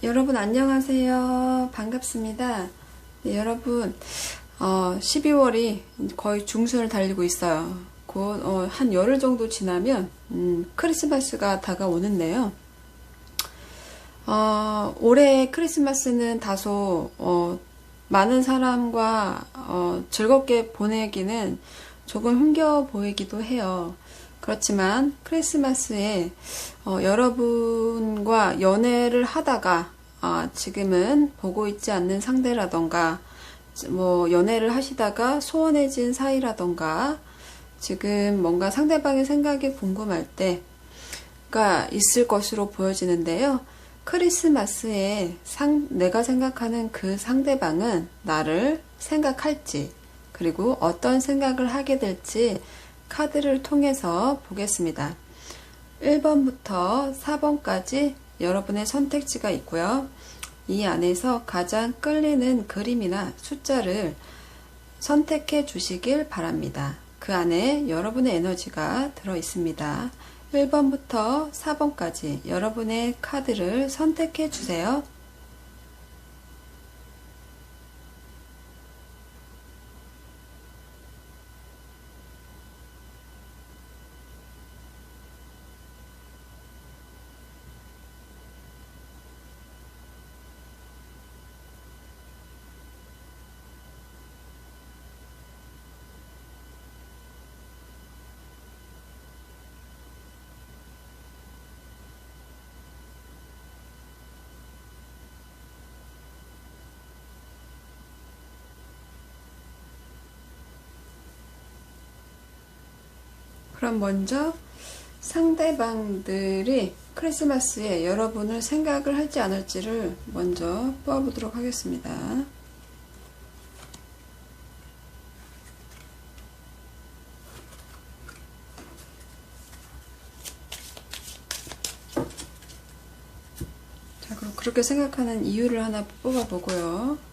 여러분 안녕하세요. 반갑습니다. 네, 여러분 12월이 거의 중순을 달리고 있어요. 곧 한 열흘 정도 지나면 크리스마스가 다가오는데요. 올해 크리스마스는 다소 많은 사람과 즐겁게 보내기는 조금 힘겨워 보이기도 해요. 그렇지만 크리스마스에 여러분과 연애를 하다가 지금은 보고 있지 않는 상대라던가 뭐 연애를 하시다가 소원해진 사이라던가 지금 뭔가 상대방의 생각이 궁금할 때가 있을 것으로 보여지는데요. 크리스마스에 내가 생각하는 그 상대방은 나를 생각할지 그리고 어떤 생각을 하게 될지 카드를 통해서 보겠습니다. 1번부터 4번까지 여러분의 선택지가 있고요. 이 안에서 가장 끌리는 그림이나 숫자를 선택해 주시길 바랍니다. 그 안에 여러분의 에너지가 들어 있습니다. 1번부터 4번까지 여러분의 카드를 선택해 주세요. 그럼 먼저 상대방들이 크리스마스에 여러분을 생각을 할지 않을지를 먼저 뽑아보도록 하겠습니다. 자, 그럼 그렇게 생각하는 이유를 하나 뽑아보고요.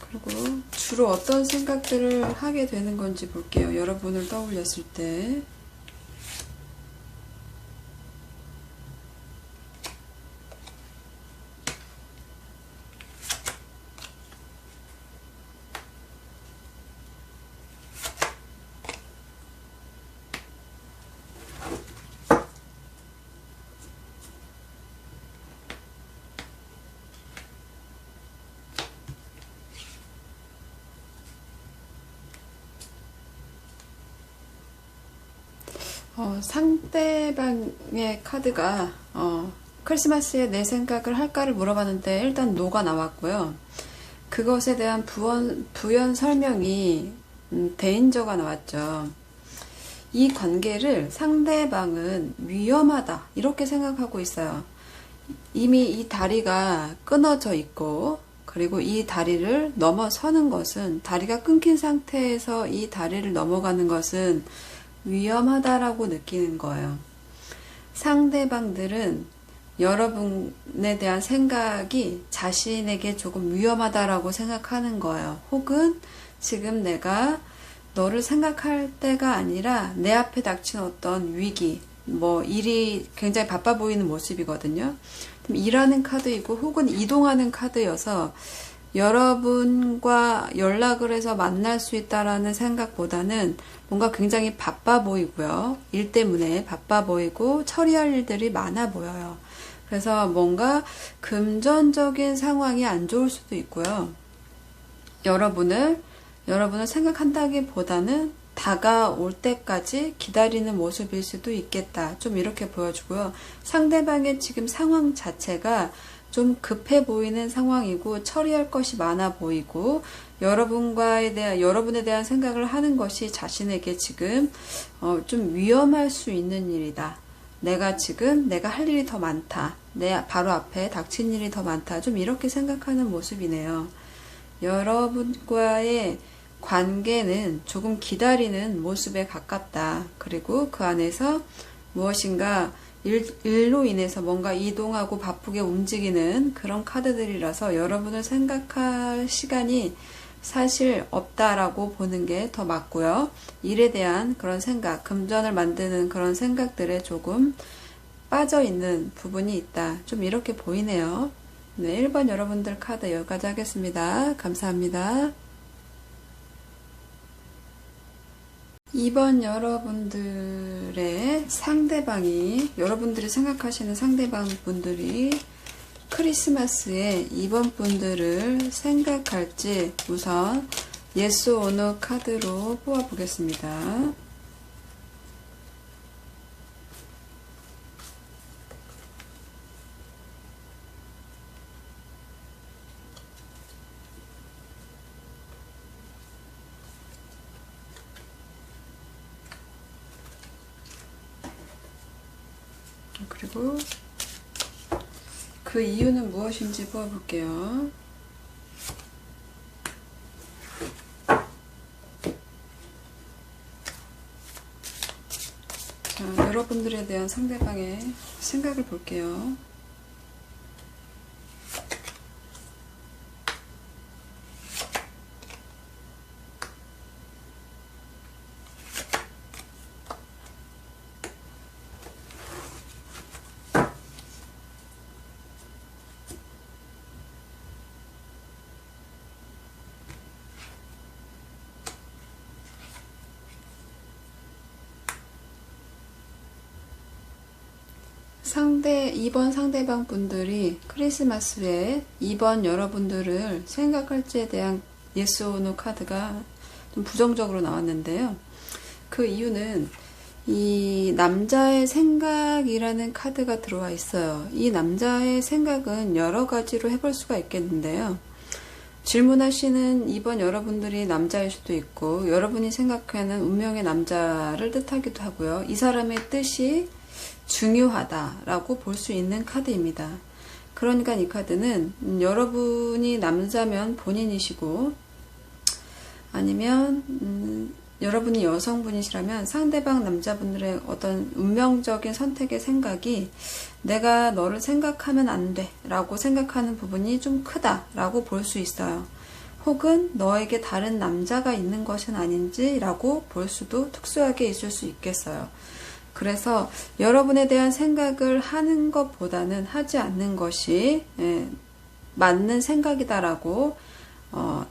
그리고 주로 어떤 생각들을 하게 되는 건지 볼게요. 여러분을 떠올렸을 때. 상대방의 카드가 크리스마스에 내 생각을 할까를 물어봤는데 일단 노가 나왔고요. 그것에 대한 부연 설명이 대인저가 나왔죠. 이 관계를 상대방은 위험하다 이렇게 생각하고 있어요. 이미 이 다리가 끊어져 있고 그리고 이 다리를 넘어서는 것은 다리가 끊긴 상태에서 이 다리를 넘어가는 것은 위험하다라고 느끼는 거예요. 상대방들은 여러분에 대한 생각이 자신에게 조금 위험하다라고 생각하는 거예요. 혹은 지금 내가 너를 생각할 때가 아니라 내 앞에 닥친 어떤 위기, 뭐 일이 굉장히 바빠 보이는 모습이거든요. 일하는 카드이고 혹은 이동하는 카드여서 여러분과 연락을 해서 만날 수 있다라는 생각보다는 뭔가 굉장히 바빠 보이고요. 일 때문에 바빠 보이고 처리할 일들이 많아 보여요. 그래서 뭔가 금전적인 상황이 안 좋을 수도 있고요. 여러분을 생각한다기보다는 다가올 때까지 기다리는 모습일 수도 있겠다. 좀 이렇게 보여주고요. 상대방의 지금 상황 자체가 좀 급해 보이는 상황이고 처리할 것이 많아 보이고 여러분에 대한 생각을 하는 것이 자신에게 지금 좀 위험할 수 있는 일이다. 내가 할 일이 더 많다. 내 바로 앞에 닥친 일이 더 많다. 좀 이렇게 생각하는 모습이네요. 여러분과의 관계는 조금 기다리는 모습에 가깝다. 그리고 그 안에서 무엇인가 일로 인해서 뭔가 이동하고 바쁘게 움직이는 그런 카드들이라서 여러분을 생각할 시간이 사실 없다라고 보는 게 더 맞고요. 일에 대한 그런 생각, 금전을 만드는 그런 생각들에 조금 빠져 있는 부분이 있다. 좀 이렇게 보이네요. 네, 1번 여러분들 카드 여기까지 하겠습니다. 감사합니다. 2번 여러분들의 상대방이, 여러분들이 생각하시는 상대방 분들이 크리스마스에 이번 분들을 생각할지 우선 Yes or No 카드로 뽑아보겠습니다. 그리고 그 이유는 무엇인지 뽑아볼게요. 자, 여러분들에 대한 상대방의 생각을 볼게요. 이번 상대방 분들이 크리스마스에 이번 여러분들을 생각할지에 대한 yes or no 카드가 좀 부정적으로 나왔는데요. 그 이유는 이 남자의 생각이라는 카드가 들어와 있어요. 이 남자의 생각은 여러 가지로 해볼 수가 있겠는데요. 질문하시는 이번 여러분들이 남자일 수도 있고, 여러분이 생각하는 운명의 남자를 뜻하기도 하고요. 이 사람의 뜻이 중요하다라고 볼 수 있는 카드입니다. 그러니까 이 카드는 여러분이 남자면 본인이시고, 아니면 여러분이 여성분이시라면 상대방 남자분들의 어떤 운명적인 선택의 생각이 내가 너를 생각하면 안 돼 라고 생각하는 부분이 좀 크다 라고 볼 수 있어요. 혹은 너에게 다른 남자가 있는 것은 아닌지 라고 볼 수도 특수하게 있을 수 있겠어요. 그래서 여러분에 대한 생각을 하는 것보다는 하지 않는 것이 맞는 생각이다라고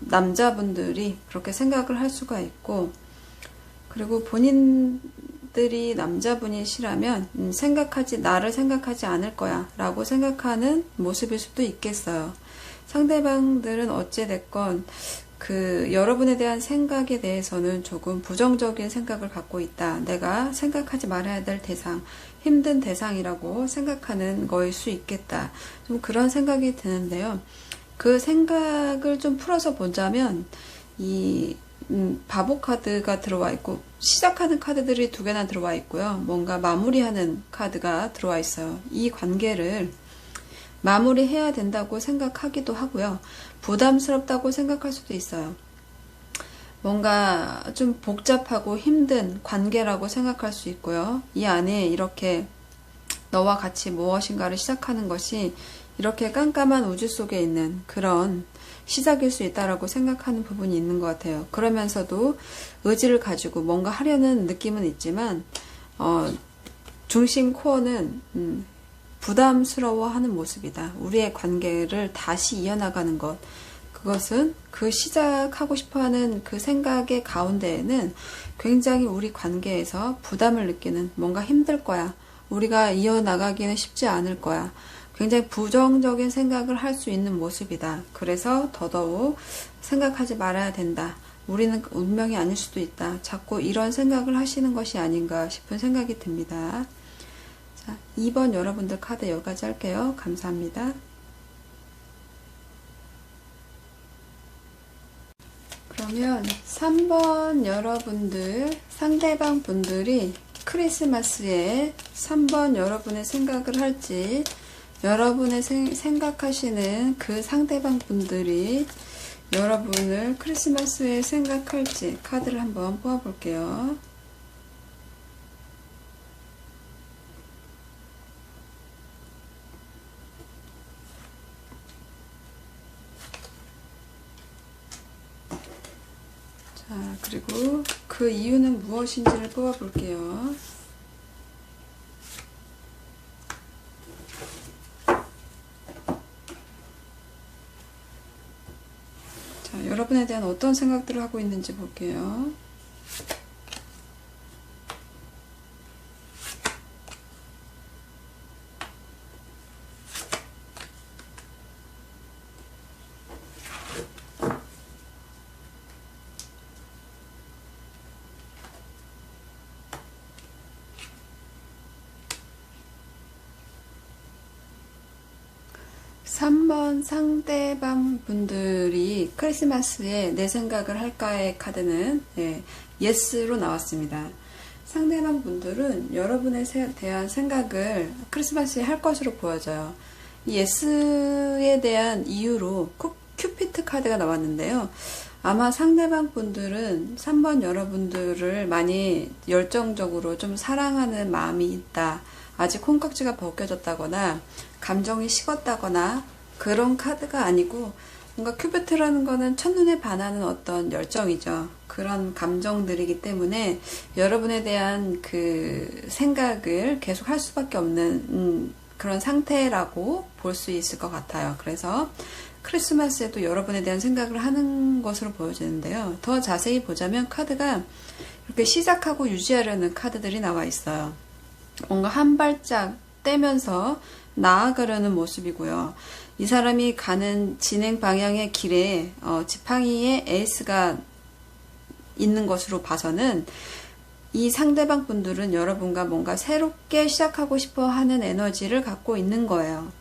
남자분들이 그렇게 생각을 할 수가 있고, 그리고 본인들이 남자분이시라면 나를 생각하지 않을 거야 라고 생각하는 모습일 수도 있겠어요. 상대방들은 어찌됐건 여러분에 대한 생각에 대해서는 조금 부정적인 생각을 갖고 있다. 내가 생각하지 말아야 될 대상, 힘든 대상이라고 생각하는 거일 수 있겠다. 좀 그런 생각이 드는데요. 그 생각을 좀 풀어서 보자면, 바보 카드가 들어와 있고, 시작하는 카드들이 2개나 들어와 있고요. 뭔가 마무리하는 카드가 들어와 있어요. 이 관계를 마무리해야 된다고 생각하기도 하고요. 부담스럽다고 생각할 수도 있어요. 뭔가 좀 복잡하고 힘든 관계라고 생각할 수 있고요. 이 안에 이렇게 너와 같이 무엇인가를 시작하는 것이 이렇게 깜깜한 우주 속에 있는 그런 시작일 수 있다라고 생각하는 부분이 있는 것 같아요. 그러면서도 의지를 가지고 뭔가 하려는 느낌은 있지만 중심 코어는 부담스러워하는 모습이다. 우리의 관계를 다시 이어나가는 것, 그것은 그 시작하고 싶어하는 그 생각의 가운데에는 굉장히 우리 관계에서 부담을 느끼는, 뭔가 힘들 거야, 우리가 이어나가기는 쉽지 않을 거야, 굉장히 부정적인 생각을 할 수 있는 모습이다. 그래서 더더욱 생각하지 말아야 된다. 우리는 운명이 아닐 수도 있다. 자꾸 이런 생각을 하시는 것이 아닌가 싶은 생각이 듭니다. 자, 2번 여러분들 카드 여기까지 할게요. 감사합니다. 그러면 3번 여러분들, 상대방 분들이 크리스마스에 3번 여러분의 생각을 할지, 여러분의 생각하시는 그 상대방 분들이 여러분을 크리스마스에 생각할지 카드를 한번 뽑아볼게요. 자, 그리고 그 이유는 무엇인지를 뽑아 볼게요. 자, 여러분에 대한 어떤 생각들을 하고 있는지 볼게요. 삼 번 상대방 분들이 크리스마스에 내 생각을 할까의 카드는 예스로 나왔습니다. 상대방 분들은 여러분에 대한 생각을 크리스마스에 할 것으로 보여져요. 이 예스에 대한 이유로 큐피트 카드가 나왔는데요. 아마 상대방 분들은 3번 여러분들을 많이 열정적으로 좀 사랑하는 마음이 있다. 아직 콩깍지가 벗겨졌다거나 감정이 식었다거나 그런 카드가 아니고, 뭔가 큐피트라는 거는 첫눈에 반하는 어떤 열정이죠. 그런 감정들이기 때문에 여러분에 대한 그 생각을 계속 할 수밖에 없는 그런 상태라고 볼 수 있을 것 같아요. 그래서 크리스마스에도 여러분에 대한 생각을 하는 것으로 보여지는데요. 더 자세히 보자면 카드가 이렇게 시작하고 유지하려는 카드들이 나와 있어요. 뭔가 한 발짝 떼면서 나아가려는 모습이고요. 이 사람이 가는 진행 방향의 길에 지팡이에 에이스가 있는 것으로 봐서는 이 상대방 분들은 여러분과 뭔가 새롭게 시작하고 싶어 하는 에너지를 갖고 있는 거예요.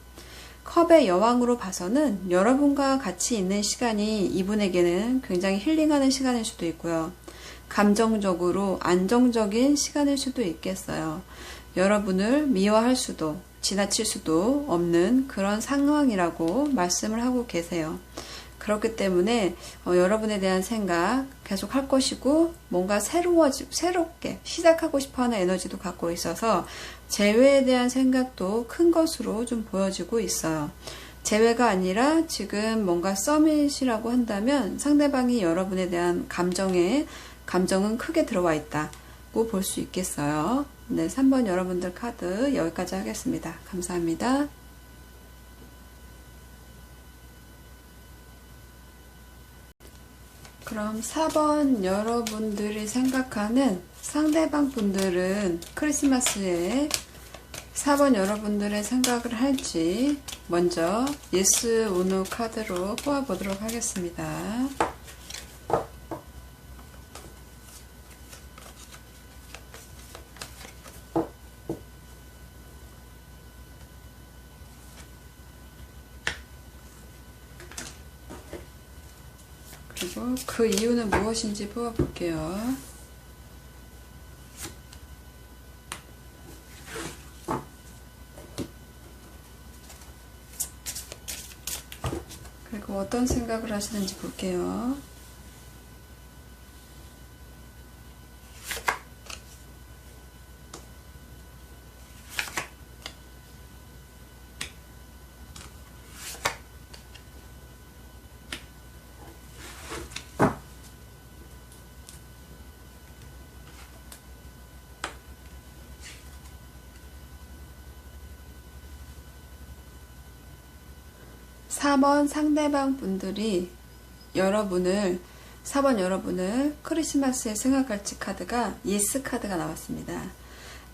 컵의 여왕으로 봐서는 여러분과 같이 있는 시간이 이분에게는 굉장히 힐링하는 시간일 수도 있고요. 감정적으로 안정적인 시간일 수도 있겠어요. 여러분을 미워할 수도 지나칠 수도 없는 그런 상황이라고 말씀을 하고 계세요. 그렇기 때문에 여러분에 대한 생각 계속 할 것이고, 뭔가 새롭게 시작하고 싶어하는 에너지도 갖고 있어서 재회에 대한 생각도 큰 것으로 좀 보여지고 있어요. 재회가 아니라 지금 뭔가 서밋이라고 한다면 상대방이 여러분에 대한 감정은 크게 들어와 있다고 볼 수 있겠어요. 네, 3번 여러분들 카드 여기까지 하겠습니다. 감사합니다. 그럼 4번 여러분들이 생각하는 상대방 분들은 크리스마스에 4번 여러분들의 생각을 할지 먼저 예스 우노 카드로 뽑아보도록 하겠습니다. 그리고 그 이유는 무엇인지 뽑아볼게요. 그리고 어떤 생각을 하시는지 볼게요. 사 번 상대방 분들이 4번 여러분을 크리스마스에 생각할지 카드가 예스 카드가 나왔습니다.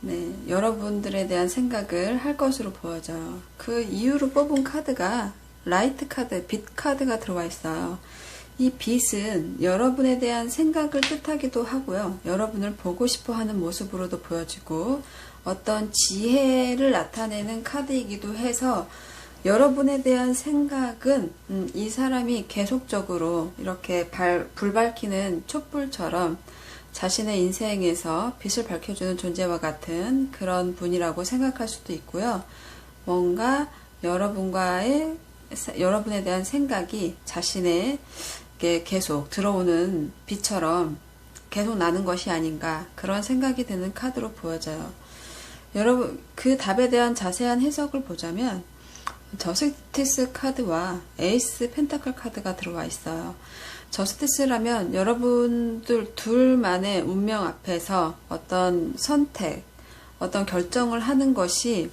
네, 여러분들에 대한 생각을 할 것으로 보여져요. 그 이유로 뽑은 카드가 라이트 카드, 빛 카드가 들어와 있어요. 이 빛은 여러분에 대한 생각을 뜻하기도 하고요. 여러분을 보고 싶어 하는 모습으로도 보여지고, 어떤 지혜를 나타내는 카드이기도 해서 여러분에 대한 생각은 이 사람이 계속적으로 이렇게 불 밝히는 촛불처럼 자신의 인생에서 빛을 밝혀주는 존재와 같은 그런 분이라고 생각할 수도 있고요. 뭔가 여러분에 대한 생각이 자신에게 계속 들어오는 빛처럼 계속 나는 것이 아닌가, 그런 생각이 드는 카드로 보여져요. 여러분, 그 답에 대한 자세한 해석을 보자면 저스티스 카드와 에이스 펜타클 카드가 들어와 있어요. 저스티스라면 여러분들 둘만의 운명 앞에서 어떤 선택, 어떤 결정을 하는 것이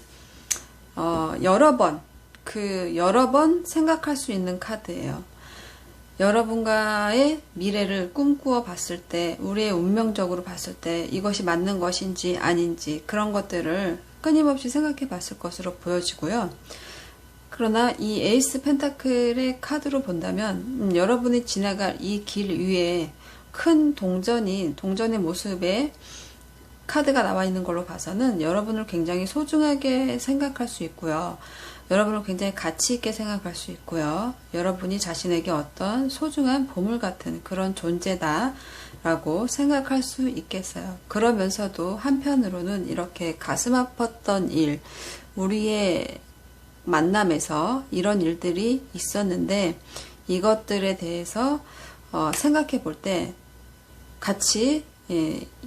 여러 번 생각할 수 있는 카드예요. 여러분과의 미래를 꿈꾸어 봤을 때, 우리의 운명적으로 봤을 때 이것이 맞는 것인지 아닌지 그런 것들을 끊임없이 생각해 봤을 것으로 보여지고요. 그러나 이 에이스 펜타클의 카드로 본다면 여러분이 지나갈 이 길 위에 큰 동전의 모습에 카드가 나와 있는 걸로 봐서는 여러분을 굉장히 소중하게 생각할 수 있고요. 여러분을 굉장히 가치 있게 생각할 수 있고요. 여러분이 자신에게 어떤 소중한 보물 같은 그런 존재다 라고 생각할 수 있겠어요. 그러면서도 한편으로는 이렇게 가슴 아팠던 일, 우리의 만남에서 이런 일들이 있었는데 이것들에 대해서 생각해 볼 때 같이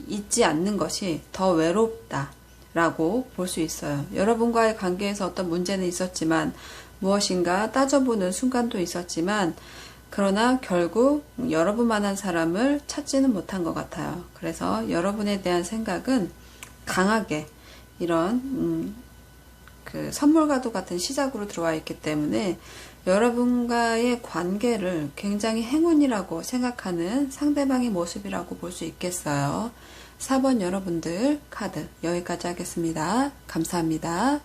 있지 않는 것이 더 외롭다 라고 볼 수 있어요. 여러분과의 관계에서 어떤 문제는 있었지만 무엇인가 따져보는 순간도 있었지만 그러나 결국 여러분만한 사람을 찾지는 못한 것 같아요. 그래서 여러분에 대한 생각은 강하게 이런 그 선물과도 같은 시작으로 들어와 있기 때문에 여러분과의 관계를 굉장히 행운이라고 생각하는 상대방의 모습이라고 볼 수 있겠어요. 4번 여러분들 카드 여기까지 하겠습니다. 감사합니다.